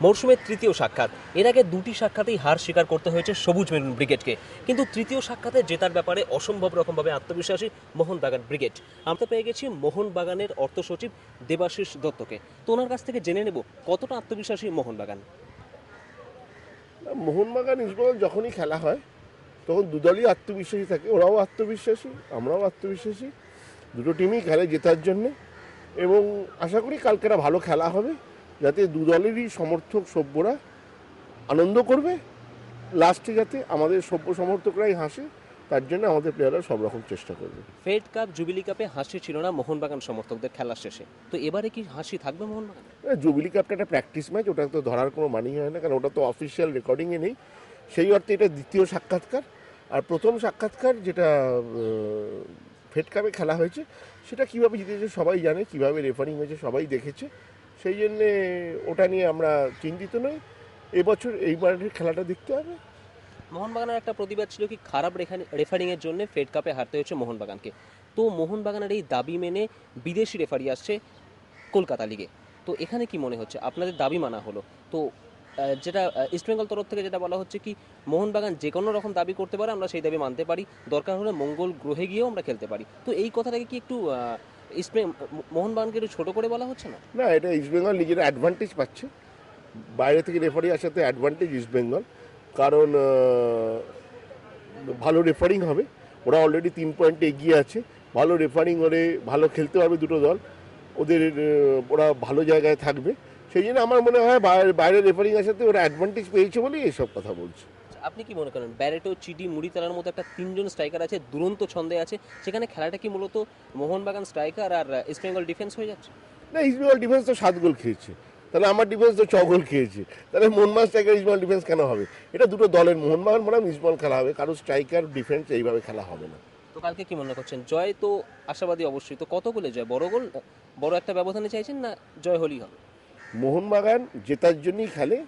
মরশুমের তৃতীয় সাক্ষাৎ। এর আগে দুটি সাক্ষাতেই হার স্বীকার করতে হয়েছে সবুজ মেরুন ব্রিগেডকে, কিন্তু তৃতীয় সাক্ষাতে জেতার ব্যাপারে অসম্ভব রকমভাবে আত্মবিশ্বাসী মোহনবাগান ব্রিগেড। আমরা পেয়ে গেছি মোহনবাগানের অর্থ সচিব দেবাশিস দত্তকে। তো ওনার কাছ থেকে জেনে নেব কতটা আত্মবিশ্বাসী মোহনবাগান। মোহনবাগান ইস্টবেঙ্গল যখনই খেলা হয় তখন দুদলই আত্মবিশ্বাসী থাকে, ওরাও আত্মবিশ্বাসী, আমরাও আত্মবিশ্বাসী। দুটো টিমই খেলে জেতার জন্যে, এবং আশা করি কালকেরা ভালো খেলা হবে, যাতে দুদলেরই সমর্থক সভ্যরা আনন্দ করবে, লাস্টে যাতে আমাদের সভ্য সমর্থকরাই হাসে, তার জন্য আমাদের প্লেয়াররা সব রকম চেষ্টা করবে। ফেড কাপ, জুবিলি কাপে হাসি ছিল না মোহনবাগান সমর্থকদের খেলার শেষে, তো এবারে কি হাসি থাকবে মোহনবাগান? জুবিলি কাপটা একটা প্র্যাকটিস ম্যাচ, ওটা তো ধরার কোনো মানেই হয় না, কারণ ওটা তো অফিসিয়াল রেকর্ডিংয়ে নেই। সেই অর্থে এটা দ্বিতীয় সাক্ষাৎকার। আর প্রথম সাক্ষাৎকার যেটা ফেড কাপে খেলা হয়েছে, সেটা কীভাবে জিতেছে সবাই জানে, কীভাবে রেফারিং হয়েছে সবাই দেখেছে। সেই জন্যে ওটা নিয়ে আমরা চিন্তিত নই। এবছর এইবারের খেলাটা দেখতে হবে। মোহনবাগানের একটা প্রতিবাদ ছিল কি খারাপ রেফারিংয়ের জন্য ফেড কাপে হারতে হয়েছে মোহনবাগানকে। তো মোহনবাগানের এই দাবি মেনে বিদেশি রেফারি আসছে কলকাতা লিগে। তো এখানে কি মনে হচ্ছে আপনাদের দাবি মানা হলো, তো যেটা ইস্টবেঙ্গল তরফ থেকে যেটা বলা হচ্ছে কি মোহনবাগান যে কোনো রকম দাবি করতে পারে, আমরা সেই দাবি মানতে পারি, দরকার হলে মঙ্গল গ্রহে গিয়েও আমরা খেলতে পারি। তো এই কথাটাকে কি একটু মোহনবাগানকে একটু ছোটো করে বলা হচ্ছে না? না, এটা ইস্টবেঙ্গল নিজের অ্যাডভান্টেজ পাচ্ছে, বাইরে থেকে রেফারি আসাতে অ্যাডভান্টেজ ইস্টবেঙ্গল, কারণ ভালো রেফারিং হবে, ওরা অলরেডি 3 পয়েন্টে এগিয়ে আছে। ভালো রেফারিং হলে ভালো খেলতে পারবে দুটো দল, ওদের ওরা ভালো জায়গায় থাকবে। সেই জন্য আমার মনে হয় বাইরে রেফারিং আসাতে ওরা অ্যাডভান্টেজ পেয়েছে বলেই এইসব কথা বলছে। আপনি কি মনে করেন ব্যারেটো, চিডি, মুড়িতালার মতো একটা তিনজন স্ট্রাইকার আছে, দুরন্ত ছন্দে আছে, সেখানে খেলাটা কি মূলত মোহনবাগান স্ট্রাইকার আর ইস্টবেঙ্গল ডিফেন্স হয়ে যাচ্ছে? না, ইস্টবেঙ্গল ডিফেন্স তো 7 গোল খেয়েছে, তাহলে আমার ডিফেন্স তো 6 গোল খেয়েছে, তাহলে মোহনবাগান স্ট্রাইকার ইস্টবেঙ্গল ডিফেন্স কেন হবে? এটা দুটো দলের, মোহনবাগান বনাম ইস্টবেঙ্গল খেলা হবে, কারো স্ট্রাইকার ডিফেন্স এইভাবে খেলা হবে না। তো কালকে কি মনে করছেন, জয় তো আশাবাদী অবশ্যই, তো কত গোলে জয়? বড় গোল, বড় একটা ব্যবধানে চাইছেন না জয় হলেই হবে? মোহনবাগান জেতার জন্যই খেলে,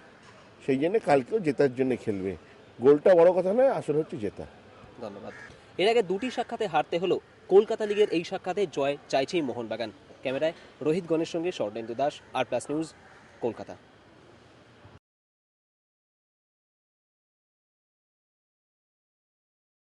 সেই জন্য কালকেও জেতার জন্য খেলবে। গোলটা বড় কথা নয়, আসল হচ্ছে জেতা। ধন্যবাদ। এর আগে দুটি সাক্ষাতে হারতে হলো কলকাতা লিগের এই সাক্ষাতে জয় চাইছেই মোহনবাগান। ক্যামেরায় রোহিত গণের সঙ্গে স্বর্ণেন্দু দাস, আর প্লাস নিউজ, কলকাতা।